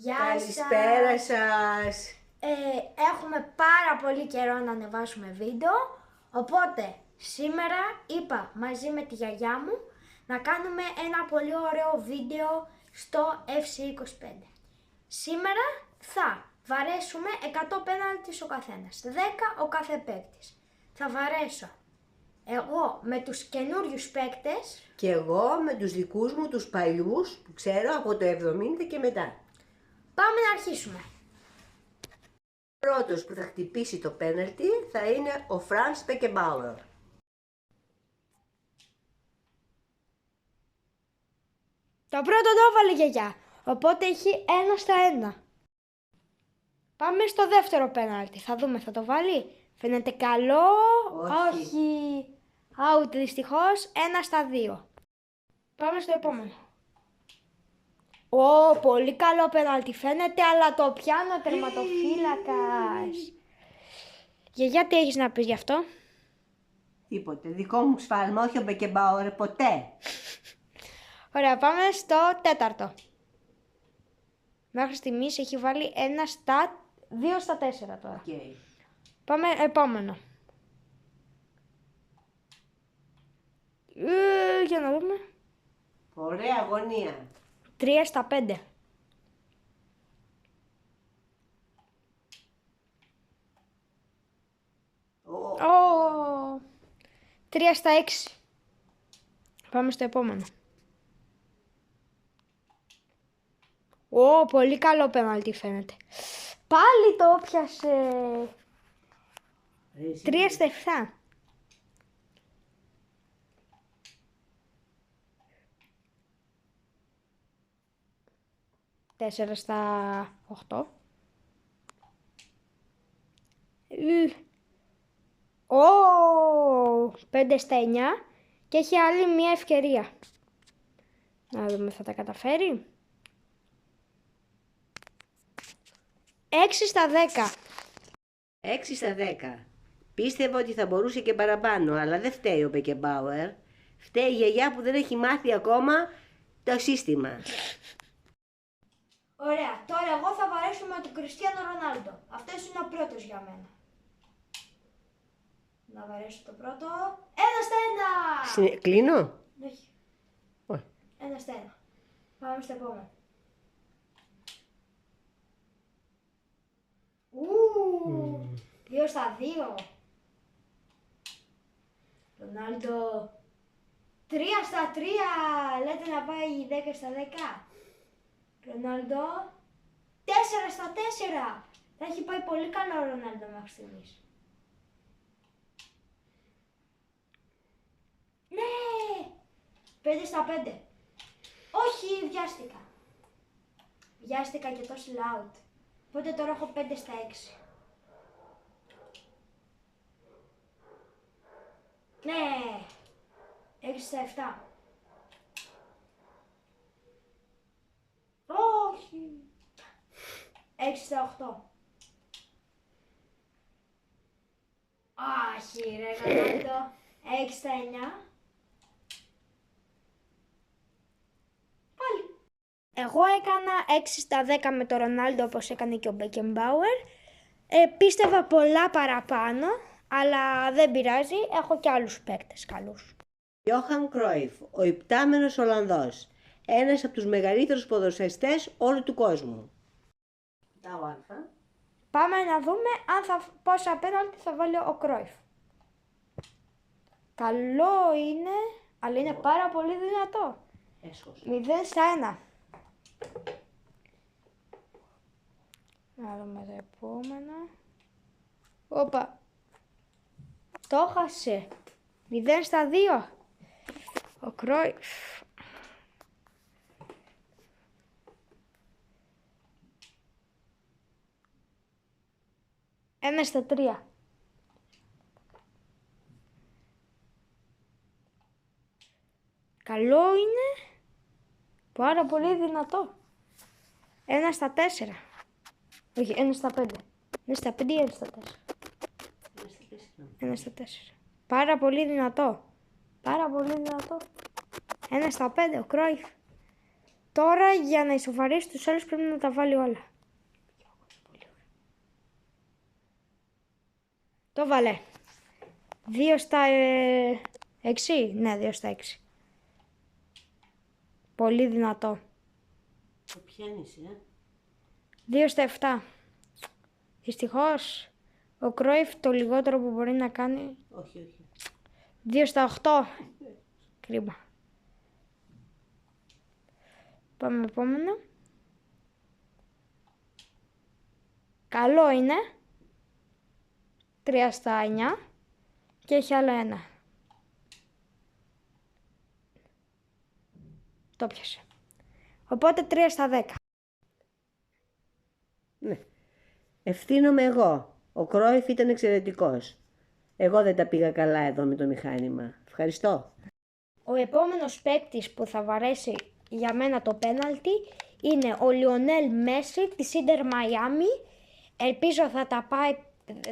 Καλησπέρα σας. Έχουμε πάρα πολύ καιρό να ανεβάσουμε βίντεο, οπότε σήμερα είπα μαζί με τη γιαγιά μου να κάνουμε ένα πολύ ωραίο βίντεο στο FC25. Σήμερα θα βαρέσουμε 100 πέναλτις ο καθένας, 10 ο κάθε παίκτης. Θα βαρέσω εγώ με τους καινούριους παίκτες Και εγώ με τους δικούς μου τους παλιούς που ξέρω από το 70 και μετά. Πάμε να αρχίσουμε. Ο πρώτος που θα χτυπήσει το πέναλτι θα είναι ο Φρανς Μπεκενμπάουερ. Το πρώτο το έβαλε η γιαγιά, οπότε έχει 1-1. Πάμε στο δεύτερο πέναλτι. Θα δούμε, θα το βάλει. Φαίνεται καλό. Όχι. Out δυστυχώς. 1-2. Πάμε στο επόμενο. Πολύ καλό πέναλτι φαίνεται, αλλά το πιάνω ο τερματοφύλακας. Γιαγιά, τι έχεις να πεις γι' αυτό? Τίποτε. Δικό μου σφάλμα, όχι ο Μπεκενμπάουερ ποτέ. Ωραία, πάμε στο τέταρτο. Μέχρι στιγμής έχει βάλει 2-4 τώρα. Okay. Πάμε επόμενο. Για να δούμε. Ωραία αγωνία. 3-5. Oh. 3-6. Πάμε στο επόμενο. Πολύ καλό πέναλτι φαίνεται. Πάλι το πιάσε. 3-7. 4-8. 5-9. Και έχει άλλη μία ευκαιρία. Να δούμε, θα τα καταφέρει. 6-10. 6-10. Πίστευα ότι θα μπορούσε και παραπάνω, αλλά δεν φταίει ο Μπεκενμπάουερ. Φταίει η γιαγιά που δεν έχει μάθει ακόμα το σύστημα. Ωραία, τώρα εγώ θα βαρέσω με τον Κριστιάνο Ρονάλντο. Αυτός είναι ο πρώτος για μένα. Να βαρέσω το πρώτο. 1-1! Κλείνω. Όχι. Όχι. 1-1. Πάμε στο επόμενο. 2-2. Ρονάλντο. 3-3. Λέτε να πάει 10-10. Ρονάλντο. 4-4. Θα έχει πάει πολύ καλά ο Ρονάλντο μέχρι στιγμής. Ναι! 5-5. Όχι, βιάστηκα. Βιάστηκα και το out. Οπότε τώρα έχω 5-6. Ναι! 6-7. Όχι! 6-8. Όχι ρε Ρονάλντο. 6-9. Πάλι. Εγώ έκανα 6-10 με το Ρονάλντο όπως έκανε και ο Μπεκενμπάουερ. Πίστευα πολλά παραπάνω, αλλά δεν πειράζει. Έχω και άλλους παίκτες καλούς. Γιώχαν Κρόιφ, ο υπτάμενος Ολλανδός. Ένας από τους μεγαλύτερους ποδοσφαιριστές όλου του κόσμου. Πάμε να δούμε πόσα πέναλτι θα βάλει ο Κρόιφ. Καλό είναι, αλλά είναι πάρα πολύ δυνατό. 0-1. Να δούμε το επόμενο. Όπα. Το χάσε. 0-2. Ο Κρόιφ. 1-3. Καλό είναι. Πάρα πολύ δυνατό. 1-4. Όχι, 1-5. 1-5 ή 1-4. 1-4. Πάρα πολύ δυνατό. Πάρα πολύ δυνατό. 1-5 ο Κρόιφ. Τώρα για να ισοφαρίσει τους άλλους πρέπει να τα βάλει όλα. Το βάλε. 2 στα 6. Ναι, 2 στα 6. Πολύ δυνατό. Το πιάνεις, 2 στα 7. Δυστυχώς, ο Κρόιφ το λιγότερο που μπορεί να κάνει... Όχι, όχι. 2 στα 8. Κρίμα. Πάμε επόμενο. Καλό είναι. 3 στα 9. Και έχει άλλο ένα. Το πιάσε. Οπότε 3 στα 10. Ναι. Ευθύνομαι εγώ. Ο Κρόιφ ήταν εξαιρετικός. Εγώ δεν τα πήγα καλά εδώ με το μηχάνημα. Ευχαριστώ. Ο επόμενος παίκτης που θα βαρέσει για μένα το πέναλτι είναι ο Λιονέλ Μέση της Ίντερ Μαϊάμι. Ελπίζω θα τα πάει,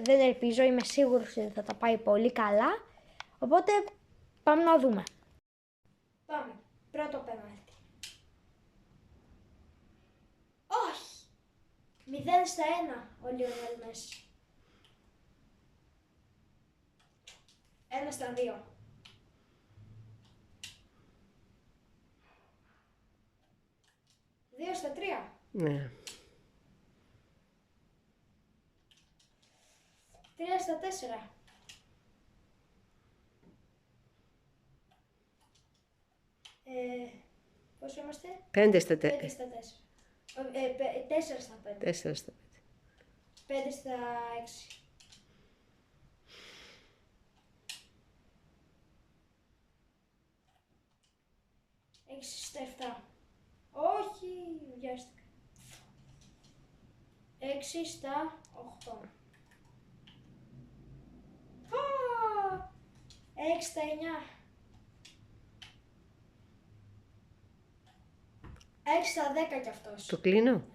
δεν ελπίζω, είμαι σίγουρος ότι θα τα πάει πολύ καλά. Οπότε πάμε να δούμε. Πάμε. Πρώτο πέναλτι. Όχι! 0 στα 1 ο Λιονέλ Μέση. 1 στα 2. 2 στα 3. Ναι. 3 στα 4. 'Πόσο είμαστε? 5 στα 5 στα 4. 4 στα 5. 4 στα 5 στα 6. 6 στα 7. Όχι, βιάστηκα. 6 στα 8. 6 στα 9. 6 στα 10 κι αυτός. Το κλείνω.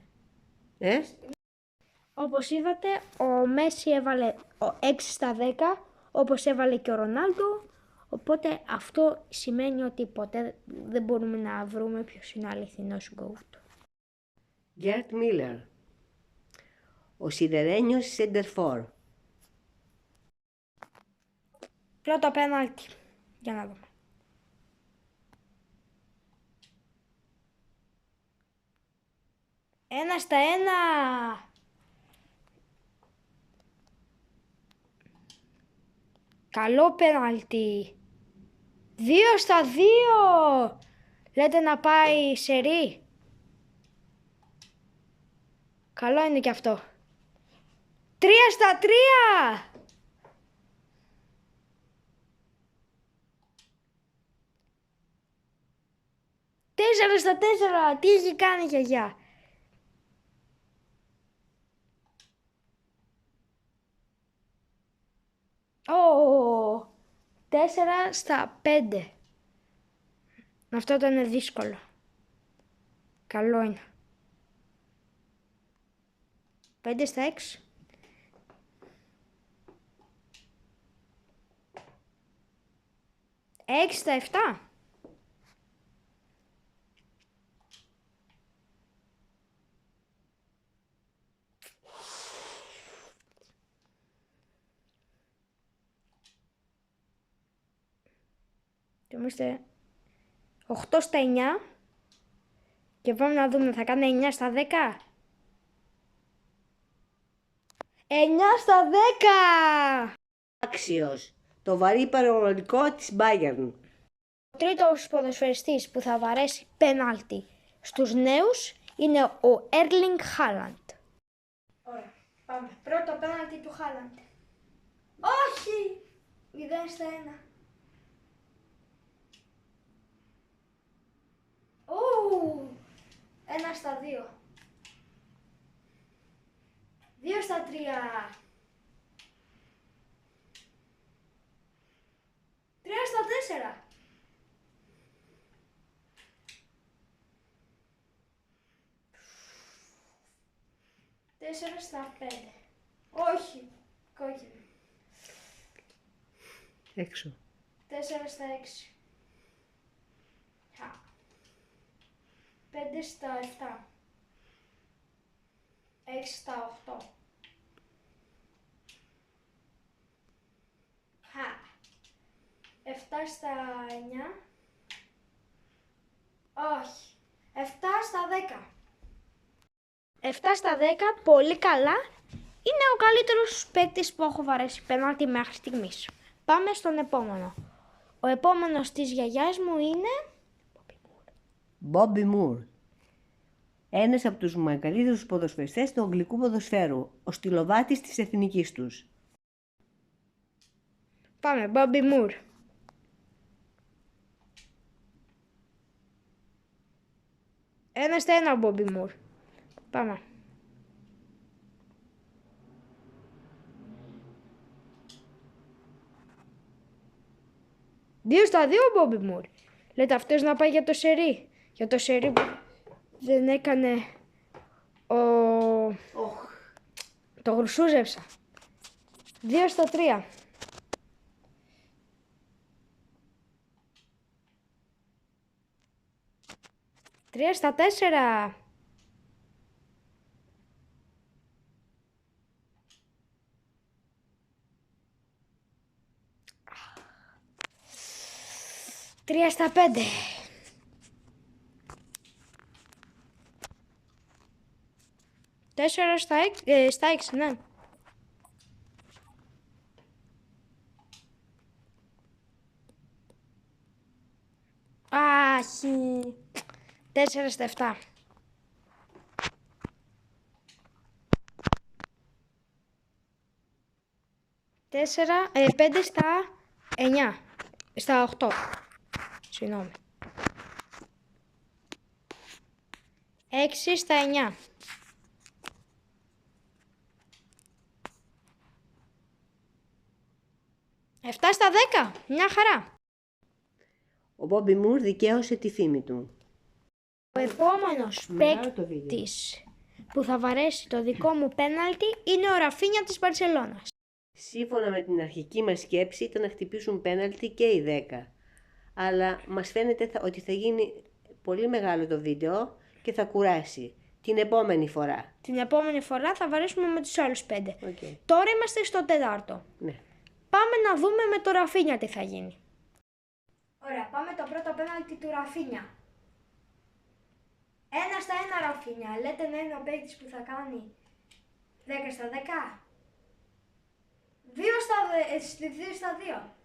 Όπως είδατε, ο Μέση έβαλε 6 στα 10, όπως έβαλε και ο Ρονάλντο. Οπότε αυτό σημαίνει ότι ποτέ δεν μπορούμε να βρούμε ποιος είναι ο αληθινός GOAT. Γκέρτ Μίλλερ. Ο σιδερένιος σεντερφόρ. Πρώτο πέναλτι. Για να δούμε. Ένα στα 1. Καλό πέναλτι. 2 στα 2. Λέτε να πάει σερί. Καλό είναι και αυτό. 3 στα 3. 4 στα 4. Τι έχει κάνει η γιαγιά. Oh, 4 στα 5. Αυτό ήταν δύσκολο. Καλό είναι. 5 στα 6. 6 στα 7. Και είμαστε 8 στα 9. Και πάμε να δούμε, θα κάνει 9 στα 10. 9 στα 10. Άξιος. Το βαρύ παραγωγικό της Bayern. Ο τρίτος ποδοσφαιριστής που θα βαρέσει πέναλτι στους νέους είναι ο Erling Haaland. Ωραία, πάμε. Πρώτο πέναλτι του Haaland. Όχι! 0 στα 1. 1 στα 2. 2 στα 3. 3 στα 4. 4 στα 5. Όχι, κόκκινο. Έξω. 4 στα 6. 5 στα 7. 6 στα 8. Χα. 7 στα 9. Όχι. 7 στα 10. 7 στα 10, πολύ καλά. Είναι ο καλύτερος παίκτης που έχω βαρέσει πέναλτι μέχρι στιγμής. Πάμε στον επόμενο. Ο επόμενος της γιαγιάς μου είναι... Μπόμπι Μουρ. Ένας από τους μεγαλύτερους ποδοσφαιριστές του αγγλικού ποδοσφαίρου. Ο στυλοβάτης της εθνικής τους. Πάμε, Μπόμπι Μουρ. Ένα στα ένα, Μπόμπι Μουρ. Πάμε. Δύο στα δύο, Μπόμπι Μουρ. Λέτε αυτός να πάει για το σερί. Για το σερί που δεν έκανε ο... Το γρουσούζεψα. 2 στα 3. 3 στα 4. 3 στα 5. 4 στα 6, ναι. Άχι. 4 στα 7. 5 στα 9. Στα 8. Συγγνώμη. 6 στα 9. 7 στα 10. Μια χαρά. Ο Μπόμπι Μουρ δικαίωσε τη φήμη του. Ο επόμενος παίκτης που θα βαρέσει το δικό μου πέναλτι είναι ο Ραφίνια της Μπαρσελόνας. Σύμφωνα με την αρχική μας σκέψη ήταν να χτυπήσουν πέναλτι και οι 10. Αλλά μας φαίνεται ότι θα γίνει πολύ μεγάλο το βίντεο και θα κουράσει την επόμενη φορά. Την επόμενη φορά θα βαρέσουμε με τους άλλους 5. Okay. Τώρα είμαστε στο 4ο. Ναι. Πάμε να δούμε με το Ραφίνια τι θα γίνει. Ωραία, πάμε το πρώτο πέναλτι του Ραφίνια. 1 στα 1 Ραφίνια. Λέτε να είναι ο παίκτης που θα κάνει 10 στα 10. 2 στα 2.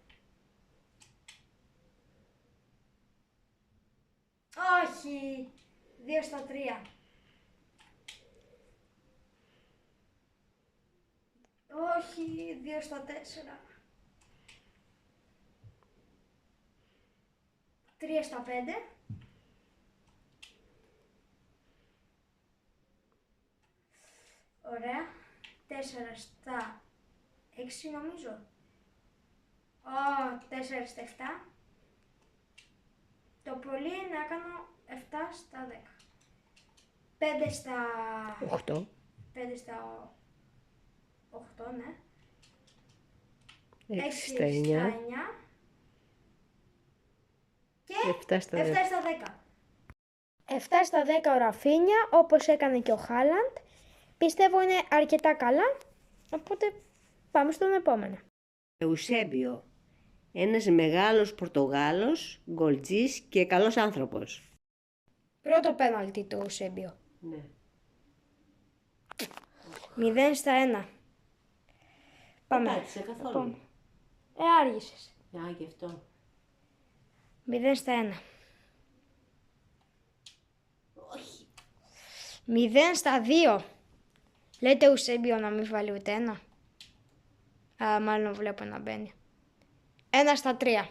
Όχι. 2 στα 3. Όχι. 2 στα 4. 3 στα 5. Ωραία. 4 στα 6 νομίζω. 4 στα 7. Το πολύ να κάνω 7 στα 10. 5 στα 8. 5 στα 8, ναι. 6 6 στα 9. Και 7 στα 10. 7 στα 10 ο Ραφίνια, όπως έκανε και ο Χάλαντ. Πιστεύω είναι αρκετά καλά, οπότε πάμε στον επόμενο. Εουσέμπιο. Ένας μεγάλος Πορτογάλος, γκολτζής και καλός άνθρωπος. Πρώτο πέναλτι του Εουσέμπιο. Ναι. 0 στα 1. Πάμε. Πάτησε καθόλου. Άργησες. Α, γι' αυτό. 0 στα 1. Όχι. 0 στα 2. Λέτε Εουσέμπιο να μην βάλει ούτε ένα. Μάλλον βλέπω να μπαίνει. 1 στα 3.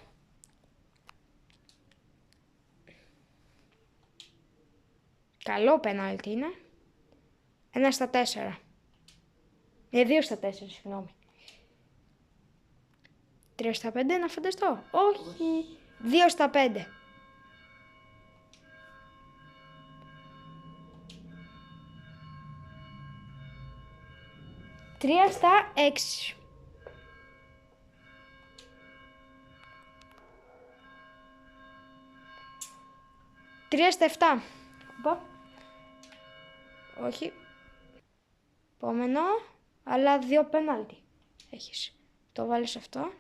Καλό πέναλτι είναι. 1 στα 4. 2 στα 4, συγγνώμη. 3 στα 5 να φανταστώ. Όχι. 2 στα 5. 3 στα 6. 3 στα 7. πω. Όχι. Επόμενο. Αλλά 2 πέναλτι έχεις. Το βάλεις αυτό.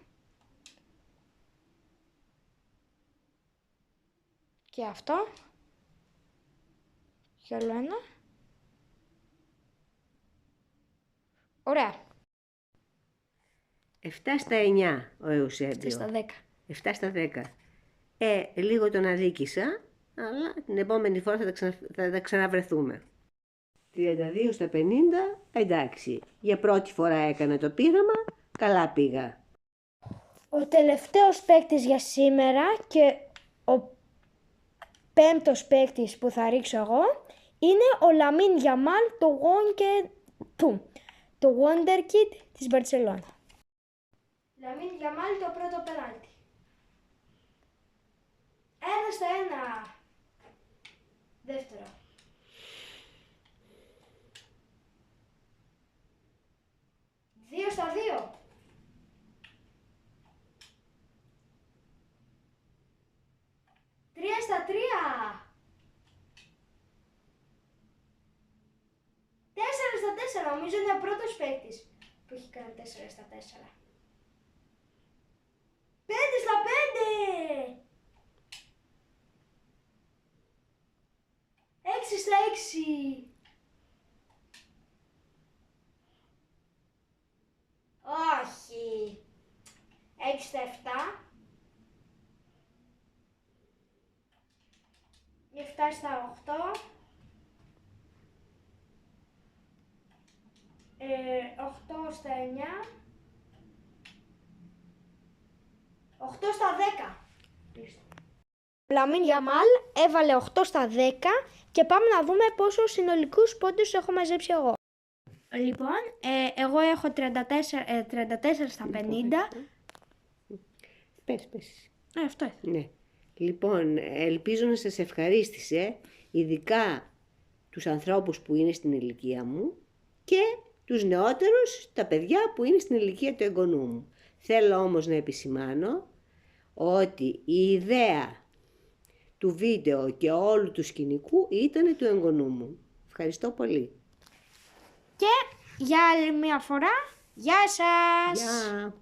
Και αυτό. Και άλλο ένα. Ωραία. 7 στα 9 ο 7 Εουσέβιο. στα 10. 7 στα 10. Λίγο τον αδίκησα, αλλά την επόμενη φορά θα τα ξαναβρεθούμε. 32 στα 50, εντάξει. Για πρώτη φορά έκανα το πείραμα, καλά πήγα. Ο τελευταίος παίκτης για σήμερα και ο 5ος παίκτης που θα ρίξω εγώ είναι ο Λαμίν Γιαμάλ, το Wonder Kid της Μπαρτσελώνα. Λαμίν Γιαμάλ, το πρώτο πέναλτι. 1 στα 1. Δεύτερο. 2 στα 2. 3 στα 3. 4 στα 4. Νομίζω είναι ο πρώτος παίκτης που έχει κάνει 4 στα 4. 5 στα 5. 6 στα 6. Όχι. 6 στα 7. 7 στα 8. 8 στα 9. 8 στα 10. Ο Λαμίν Γιαμάλ έβαλε 8 στα 10 και πάμε να δούμε πόσο συνολικούς πόντους έχω μαζέψει εγώ. Λοιπόν, εγώ έχω 34 στα 50. Πες. Αυτό ήθελα. Ναι. Λοιπόν, ελπίζω να σας ευχαρίστησε, ειδικά τους ανθρώπους που είναι στην ηλικία μου και τους νεότερους, τα παιδιά που είναι στην ηλικία του εγγονού μου. Θέλω όμως να επισημάνω ότι η ιδέα του βίντεο και όλου του σκηνικού ήταν του εγγονού μου. Ευχαριστώ πολύ. Και για άλλη μια φορά, γεια σας! Γεια!